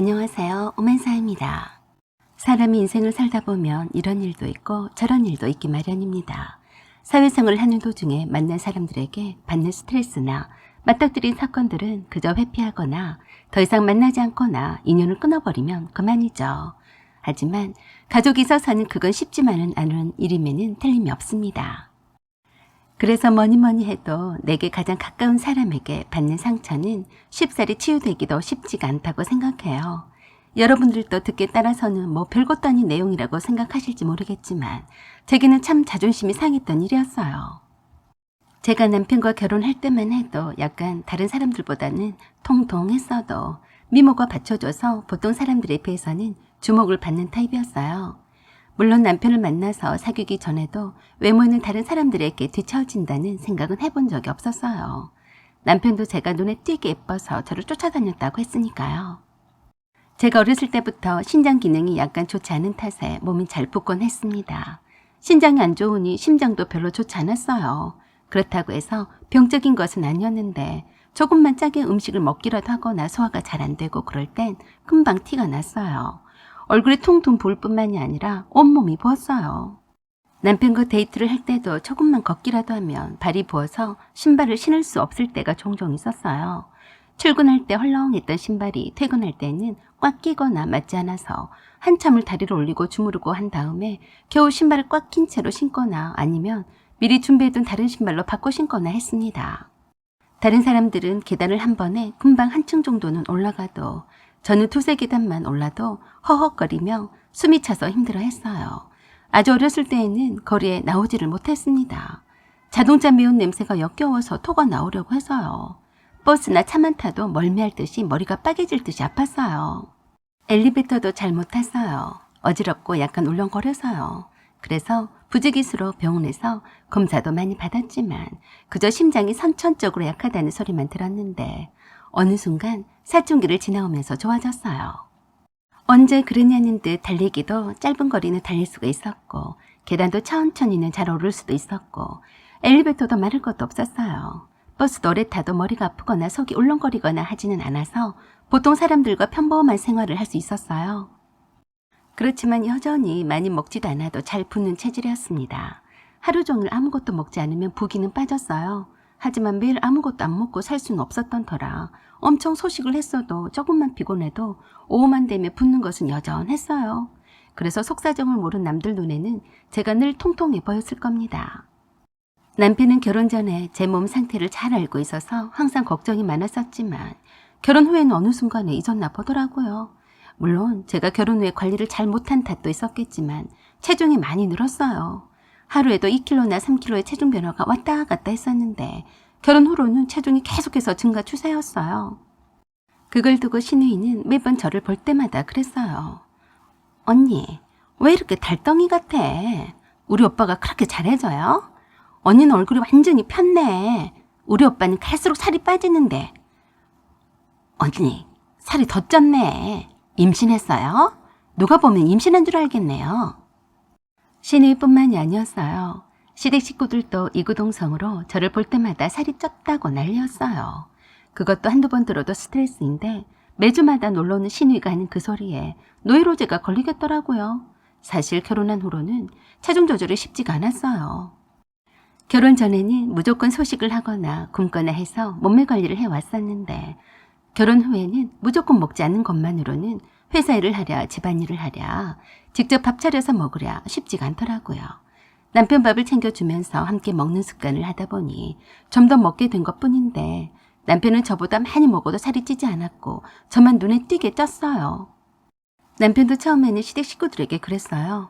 안녕하세요. 오만사입니다. 사람이 인생을 살다 보면 이런 일도 있고 저런 일도 있기 마련입니다. 사회생활을 하는 도중에 만난 사람들에게 받는 스트레스나 맞닥뜨린 사건들은 그저 회피하거나 더 이상 만나지 않거나 인연을 끊어버리면 그만이죠. 하지만 가족이 있어서는 그건 쉽지만은 않은 일임에는 틀림이 없습니다. 그래서 뭐니 해도 내게 가장 가까운 사람에게 받는 상처는 쉽사리 치유되기도 쉽지가 않다고 생각해요. 여러분들도 듣기에 따라서는 뭐 별것도 아닌 내용이라고 생각하실지 모르겠지만 제게는 참 자존심이 상했던 일이었어요. 제가 남편과 결혼할 때만 해도 약간 다른 사람들보다는 통통했어도 미모가 받쳐줘서 보통 사람들에 비해서는 주목을 받는 타입이었어요. 물론 남편을 만나서 사귀기 전에도 외모는 다른 사람들에게 뒤처진다는 생각은 해본 적이 없었어요. 남편도 제가 눈에 띄게 예뻐서 저를 쫓아다녔다고 했으니까요. 제가 어렸을 때부터 신장 기능이 약간 좋지 않은 탓에 몸이 잘 붓곤 했습니다. 신장이 안 좋으니 심장도 별로 좋지 않았어요. 그렇다고 해서 병적인 것은 아니었는데 조금만 짜게 음식을 먹기라도 하거나 소화가 잘 안 되고 그럴 땐 금방 티가 났어요. 얼굴이 퉁퉁 부을 뿐만이 아니라 온몸이 부었어요. 남편과 데이트를 할 때도 조금만 걷기라도 하면 발이 부어서 신발을 신을 수 없을 때가 종종 있었어요. 출근할 때 헐렁했던 신발이 퇴근할 때는 꽉 끼거나 맞지 않아서 한참을 다리를 올리고 주무르고 한 다음에 겨우 신발을 꽉 낀 채로 신거나 아니면 미리 준비해둔 다른 신발로 바꿔 신거나 했습니다. 다른 사람들은 계단을 한 번에 금방 한층 정도는 올라가도 저는 두세 계단만 올라도 허헉거리며 숨이 차서 힘들어했어요. 아주 어렸을 때에는 거리에 나오지를 못했습니다. 자동차 매운 냄새가 역겨워서 토가 나오려고 해서요. 버스나 차만 타도 멀미할 듯이 머리가 빠개질 듯이 아팠어요. 엘리베이터도 잘 못 탔어요. 어지럽고 약간 울렁거려서요. 그래서 부지기수로 병원에서 검사도 많이 받았지만 그저 심장이 선천적으로 약하다는 소리만 들었는데 어느 순간 사춘기를 지나오면서 좋아졌어요. 언제 그러냐는 듯 달리기도 짧은 거리는 달릴 수가 있었고 계단도 천천히는 잘 오를 수도 있었고 엘리베이터도 말할 것도 없었어요. 버스도 오래 타도 머리가 아프거나 속이 울렁거리거나 하지는 않아서 보통 사람들과 평범한 생활을 할 수 있었어요. 그렇지만 여전히 많이 먹지도 않아도 잘 붓는 체질이었습니다. 하루 종일 아무것도 먹지 않으면 부기는 빠졌어요. 하지만 매일 아무것도 안 먹고 살 수는 없었던 터라 엄청 소식을 했어도 조금만 피곤해도 오후만 되면 붓는 것은 여전했어요. 그래서 속사정을 모른 남들 눈에는 제가 늘 통통해 보였을 겁니다. 남편은 결혼 전에 제 몸 상태를 잘 알고 있어서 항상 걱정이 많았었지만 결혼 후에는 어느 순간에 잊었나 보더라고요. 물론 제가 결혼 후에 관리를 잘 못한 탓도 있었겠지만 체중이 많이 늘었어요. 하루에도 2kg나 3kg의 체중 변화가 왔다 갔다 했었는데 결혼 후로는 체중이 계속해서 증가 추세였어요. 그걸 두고 신우이는 매번 저를 볼 때마다 그랬어요. 언니, 왜 이렇게 달덩이 같아? 우리 오빠가 그렇게 잘해줘요? 언니는 얼굴이 완전히 폈네. 우리 오빠는 갈수록 살이 빠지는데. 언니, 살이 더 쪘네. 임신했어요? 누가 보면 임신한 줄 알겠네요. 신우이뿐만이 아니었어요. 시댁 식구들도 이구동성으로 저를 볼 때마다 살이 쪘다고 난리였어요. 그것도 한두 번 들어도 스트레스인데 매주마다 놀러오는 신우이가 하는 그 소리에 노이로제가 걸리겠더라고요. 사실 결혼한 후로는 체중 조절이 쉽지가 않았어요. 결혼 전에는 무조건 소식을 하거나 굶거나 해서 몸매 관리를 해왔었는데 결혼 후에는 무조건 먹지 않는 것만으로는 회사 일을 하랴 집안일을 하랴 직접 밥 차려서 먹으랴 쉽지가 않더라고요. 남편 밥을 챙겨주면서 함께 먹는 습관을 하다 보니 좀 더 먹게 된 것뿐인데 남편은 저보다 많이 먹어도 살이 찌지 않았고 저만 눈에 띄게 쪘어요. 남편도 처음에는 시댁 식구들에게 그랬어요.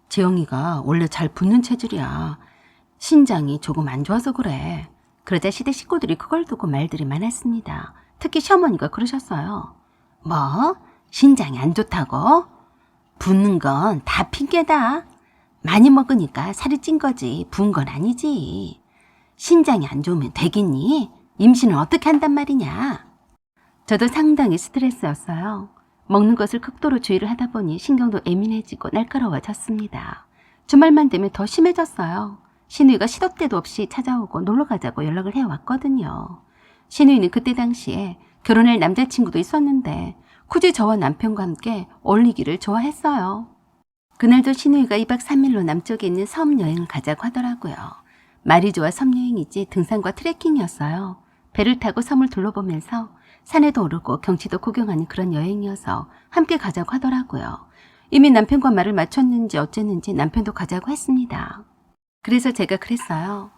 재영이가 원래 잘 붓는 체질이야. 신장이 조금 안 좋아서 그래. 그러자 시댁 식구들이 그걸 두고 말들이 많았습니다. 특히 시어머니가 그러셨어요. 뭐? 신장이 안 좋다고? 붓는 건 다 핑계다. 많이 먹으니까 살이 찐 거지 부은 건 아니지. 신장이 안 좋으면 되겠니? 임신을 어떻게 한단 말이냐. 저도 상당히 스트레스였어요. 먹는 것을 극도로 주의를 하다 보니 신경도 예민해지고 날카로워졌습니다. 주말만 되면 더 심해졌어요. 신우이가 시도 때도 없이 찾아오고 놀러가자고 연락을 해왔거든요. 신우이는 그때 당시에 결혼할 남자친구도 있었는데 굳이 저와 남편과 함께 어울리기를 좋아했어요. 그날도 신우이가 2박 3일로 남쪽에 있는 섬 여행을 가자고 하더라고요. 말이 좋아 섬 여행이지 등산과 트레킹이었어요. 배를 타고 섬을 둘러보면서 산에도 오르고 경치도 구경하는 그런 여행이어서 함께 가자고 하더라고요. 이미 남편과 말을 맞췄는지 어쨌는지 남편도 가자고 했습니다. 그래서 제가 그랬어요.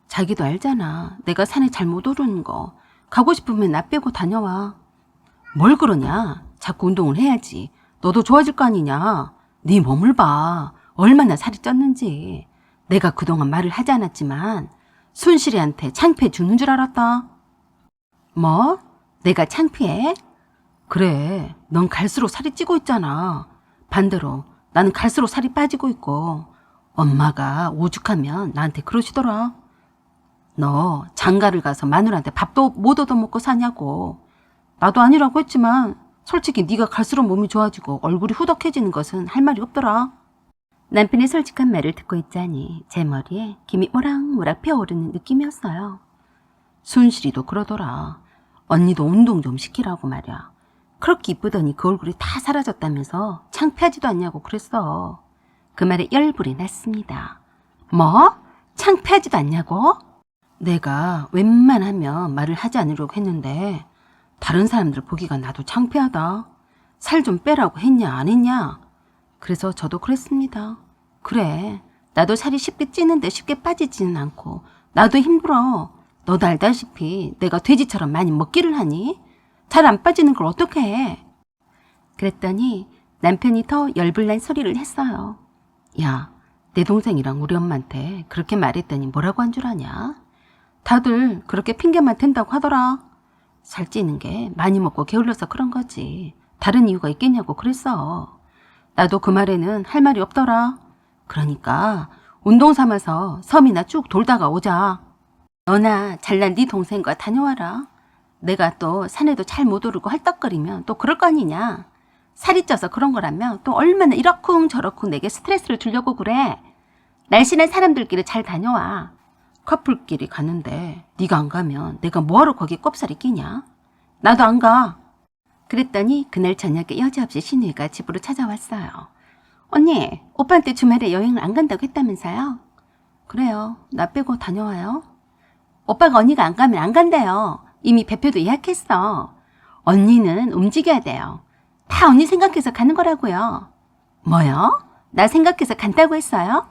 자기도 알잖아. 내가 산에 잘 못 오르는 거. 가고 싶으면 나 빼고 다녀와. 뭘 그러냐? 자꾸 운동을 해야지. 너도 좋아질 거 아니냐? 네 몸을 봐. 얼마나 살이 쪘는지. 내가 그동안 말을 하지 않았지만 순실이한테 창피해 죽는 줄 알았다. 뭐? 내가 창피해? 그래. 넌 갈수록 살이 찌고 있잖아. 반대로 나는 갈수록 살이 빠지고 있고 엄마가 오죽하면 나한테 그러시더라. 너 장가를 가서 마누라한테 밥도 못 얻어먹고 사냐고. 나도 아니라고 했지만 솔직히 네가 갈수록 몸이 좋아지고 얼굴이 후덕해지는 것은 할 말이 없더라. 남편의 솔직한 말을 듣고 있자니 제 머리에 김이 모락모락 피어오르는 느낌이었어요. 순실이도 그러더라. 언니도 운동 좀 시키라고 말이야. 그렇게 이쁘더니 그 얼굴이 다 사라졌다면서 창피하지도 않냐고 그랬어. 그 말에 열불이 났습니다. 뭐? 창피하지도 않냐고? 내가 웬만하면 말을 하지 않으려고 했는데 다른 사람들 보기가 나도 창피하다. 살 좀 빼라고 했냐 안 했냐? 그래서 저도 그랬습니다. 그래, 나도 살이 쉽게 찌는데 쉽게 빠지지는 않고 나도 힘들어. 너도 알다시피 내가 돼지처럼 많이 먹기를 하니? 잘 안 빠지는 걸 어떻게 해? 그랬더니 남편이 더 열불난 소리를 했어요. 야, 내 동생이랑 우리 엄마한테 그렇게 말했더니 뭐라고 한 줄 아냐? 다들 그렇게 핑계만 댄다고 하더라. 살찌는 게 많이 먹고 게을러서 그런 거지. 다른 이유가 있겠냐고 그랬어. 나도 그 말에는 할 말이 없더라. 그러니까 운동 삼아서 섬이나 쭉 돌다가 오자. 너나 잘난 네 동생과 다녀와라. 내가 또 산에도 잘 못 오르고 헐떡거리면 또 그럴 거 아니냐. 살이 쪄서 그런 거라면 또 얼마나 이러쿵 저러쿵 내게 스트레스를 주려고 그래. 날씬한 사람들끼리 잘 다녀와. 커플끼리 가는데 네가 안 가면 내가 뭐하러 거기 꼽살이 끼냐? 나도 안 가. 그랬더니 그날 저녁에 여지없이 신우이가 집으로 찾아왔어요. 언니, 오빠한테 주말에 여행을 안 간다고 했다면서요? 그래요. 나 빼고 다녀와요. 오빠가 언니가 안 가면 안 간대요. 이미 배표도 예약했어. 언니는 움직여야 돼요. 다 언니 생각해서 가는 거라고요. 뭐요? 나 생각해서 간다고 했어요?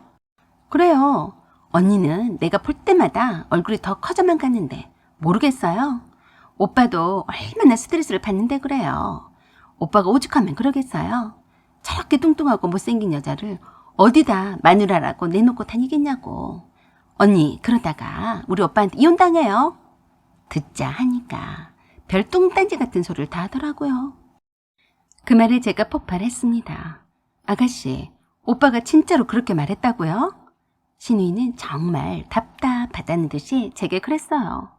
그래요. 언니는 내가 볼 때마다 얼굴이 더 커져만 가는데 모르겠어요? 오빠도 얼마나 스트레스를 받는데 그래요. 오빠가 오죽하면 그러겠어요? 저렇게 뚱뚱하고 못생긴 여자를 어디다 마누라라고 내놓고 다니겠냐고. 언니 그러다가 우리 오빠한테 이혼당해요. 듣자 하니까 별 뚱딴지 같은 소리를 다 하더라고요. 그 말에 제가 폭발했습니다. 아가씨, 오빠가 진짜로 그렇게 말했다고요? 신우이는 정말 답답하다는 듯이 제게 그랬어요.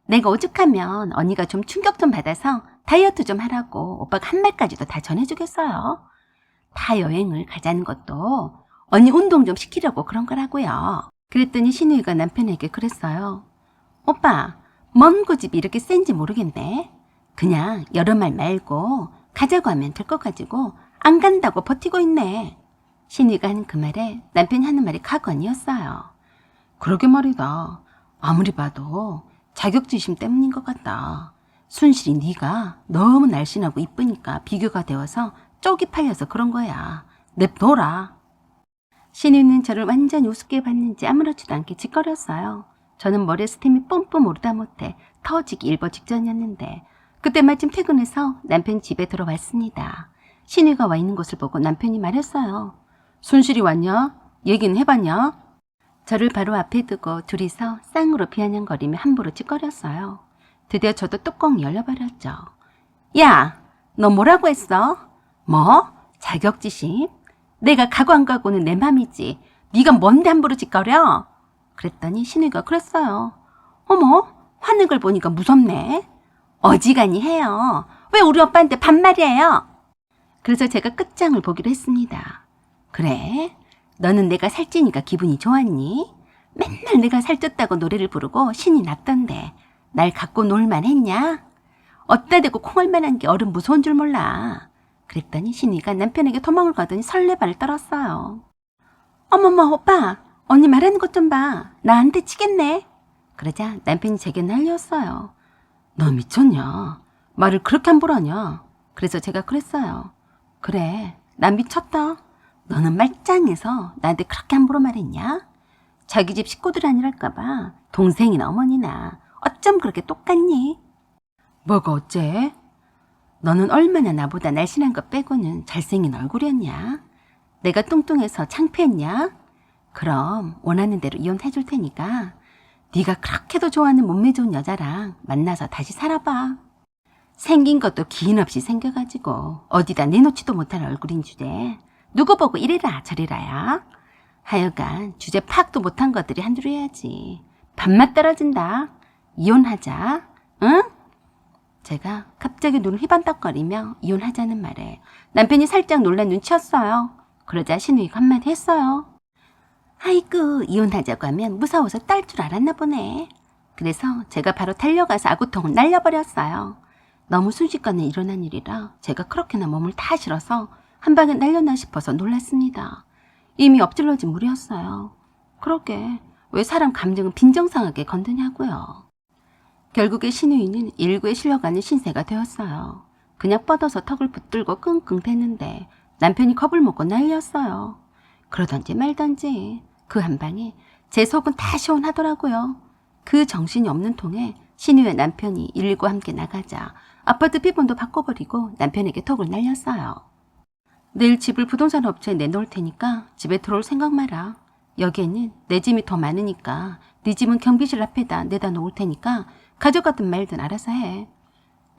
내가 오죽하면 언니가 좀 충격 좀 받아서 다이어트 좀 하라고 오빠가 한 말까지도 다 전해주겠어요. 다 여행을 가자는 것도 언니 운동 좀 시키려고 그런 거라고요. 그랬더니 신우이가 남편에게 그랬어요. 오빠, 뭔 고집이 이렇게 센지 모르겠네. 그냥 여러 말 말고 가자고 하면 될 것 가지고 안 간다고 버티고 있네. 신우이가 하는 그 말에 남편이 하는 말이 각언이었어요. 그러게 말이다. 아무리 봐도 자격지심 때문인 것 같다. 순실이 네가 너무 날씬하고 이쁘니까 비교가 되어서 쪽이 팔려서 그런 거야. 냅둬라. 신우이는 저를 완전히 우습게 봤는지 아무렇지도 않게 짓거렸어요. 저는 머리에 스템이 뿜뿜 오르다 못해 터지기 일보 직전이었는데 그때 마침 퇴근해서 남편이 집에 들어왔습니다. 신우이가 와 있는 것을 보고 남편이 말했어요. 순실이 왔냐? 얘기는 해봤냐? 저를 바로 앞에 두고 둘이서 쌍으로 비아냥거리며 함부로 짓거렸어요. 드디어 저도 뚜껑이 열려버렸죠. 야, 너 뭐라고 했어? 뭐? 자격지심? 내가 가고 안 가고는 내 맘이지. 네가 뭔데 함부로 짓거려? 그랬더니 신우이가 그랬어요. 어머, 화는 걸 보니까 무섭네. 어지간히 해요. 왜 우리 오빠한테 반말이에요? 그래서 제가 끝장을 보기로 했습니다. 그래? 너는 내가 살찌니까 기분이 좋았니? 맨날 내가 살쪘다고 노래를 부르고 신이 났던데 날 갖고 놀만 했냐? 어따 대고 콩알만한 게 어른 무서운 줄 몰라. 그랬더니 신우이가 남편에게 도망을 가더니 설레발을 떨었어요. 어머머 오빠, 언니 말하는 것 좀 봐. 나한테 치겠네. 그러자 남편이 제게 날렸어요. 너 미쳤냐? 말을 그렇게 함부로 하냐? 그래서 제가 그랬어요. 그래, 난 미쳤다. 너는 말짱해서 나한테 그렇게 함부로 말했냐? 자기 집 식구들 아니랄까봐 동생이나 어머니나 어쩜 그렇게 똑같니? 뭐가 어째? 너는 얼마나 나보다 날씬한 것 빼고는 잘생긴 얼굴이었냐? 내가 뚱뚱해서 창피했냐? 그럼 원하는 대로 이혼해줄 테니까 네가 그렇게도 좋아하는 몸매 좋은 여자랑 만나서 다시 살아봐. 생긴 것도 기인 없이 생겨가지고 어디다 내놓지도 못할 얼굴인 주제 누구 보고 이래라 저래라야. 하여간 주제 파악도 못한 것들이 한둘 해야지. 밥맛 떨어진다. 이혼하자. 응? 제가 갑자기 눈을 휘반덕거리며 이혼하자는 말에 남편이 살짝 놀란 눈치였어요. 그러자 신우이가 한마디 했어요. 아이고, 이혼하자고 하면 무서워서 딸 줄 알았나 보네. 그래서 제가 바로 달려가서 아구통을 날려버렸어요. 너무 순식간에 일어난 일이라 제가 그렇게나 몸을 다 실어서 한 방에 날렸나 싶어서 놀랐습니다. 이미 엎질러진 물이었어요. 그러게 왜 사람 감정은 빈정상하게 건드냐고요. 결국에 신우이는 119에 실려가는 신세가 되었어요. 그냥 뻗어서 턱을 붙들고 끙끙댔는데 남편이 겁을 먹고 난리였어요. 그러던지 말던지 그 한 방에 제 속은 다 시원하더라고요. 그 정신이 없는 통에 신우의 남편이 119와 함께 나가자 아파트 비번도 바꿔버리고 남편에게 톡을 날렸어요. 내일 집을 부동산 업체에 내놓을 테니까 집에 들어올 생각 마라. 여기에는 내 짐이 더 많으니까 네 집은 경비실 앞에다 내다 놓을 테니까 가져가든 말든 알아서 해.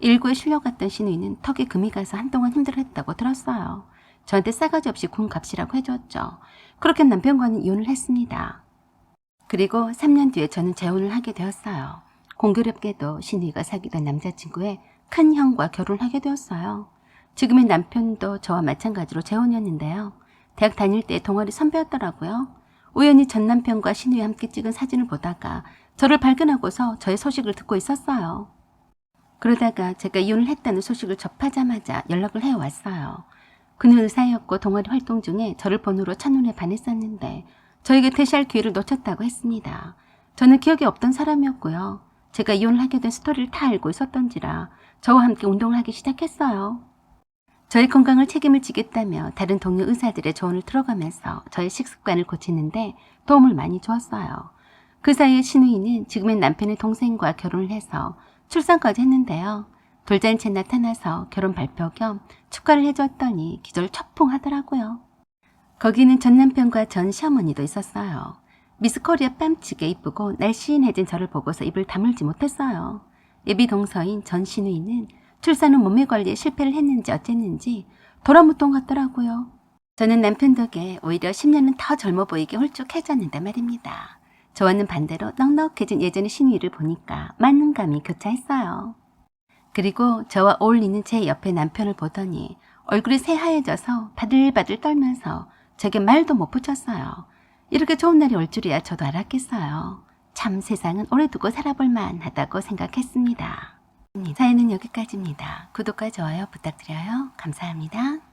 119에 실려갔던 신우이는 턱에 금이 가서 한동안 힘들었다고 들었어요. 저한테 싸가지 없이 군 값이라고 해줬죠. 그렇게 남편과는 이혼을 했습니다. 그리고 3년 뒤에 저는 재혼을 하게 되었어요. 공교롭게도 신우이가 사귀던 남자친구의 큰 형과 결혼을 하게 되었어요. 지금의 남편도 저와 마찬가지로 재혼이었는데요. 대학 다닐 때 동아리 선배였더라고요. 우연히 전 남편과 신우이와 함께 찍은 사진을 보다가 저를 발견하고서 저의 소식을 듣고 있었어요. 그러다가 제가 이혼을 했다는 소식을 접하자마자 연락을 해왔어요. 그는 의사였고 동아리 활동 중에 저를 본으로 첫눈에 반했었는데 저에게 대시할 기회를 놓쳤다고 했습니다. 저는 기억이 없던 사람이었고요. 제가 이혼을 하게 된 스토리를 다 알고 있었던지라 저와 함께 운동을 하기 시작했어요. 저의 건강을 책임을 지겠다며 다른 동료 의사들의 조언을 들어가면서 저의 식습관을 고치는데 도움을 많이 주었어요. 그 사이에 신우이는 지금의 남편의 동생과 결혼을 해서 출산까지 했는데요. 돌잔치에 나타나서 결혼 발표 겸 축하를 해줬더니 기절 초풍하더라고요. 거기는 전 남편과 전 시어머니도 있었어요. 미스 코리아 뺨치게 이쁘고 날씬해진 저를 보고서 입을 다물지 못했어요. 예비 동서인 전 신우이는 출산 후 몸매 관리에 실패를 했는지 어쨌는지 도라무통 같더라고요. 저는 남편 덕에 오히려 10년은 더 젊어 보이게 홀쭉해졌는데 말입니다. 저와는 반대로 넉넉해진 예전의 신우이를 보니까 만능감이 교차했어요. 그리고 저와 어울리는 제 옆에 남편을 보더니 얼굴이 새하얘져서 바들바들 떨면서 제게 말도 못 붙였어요. 이렇게 좋은 날이 올 줄이야 저도 알았겠어요. 참 세상은 오래 두고 살아볼 만하다고 생각했습니다. 사연은 여기까지입니다. 구독과 좋아요 부탁드려요. 감사합니다.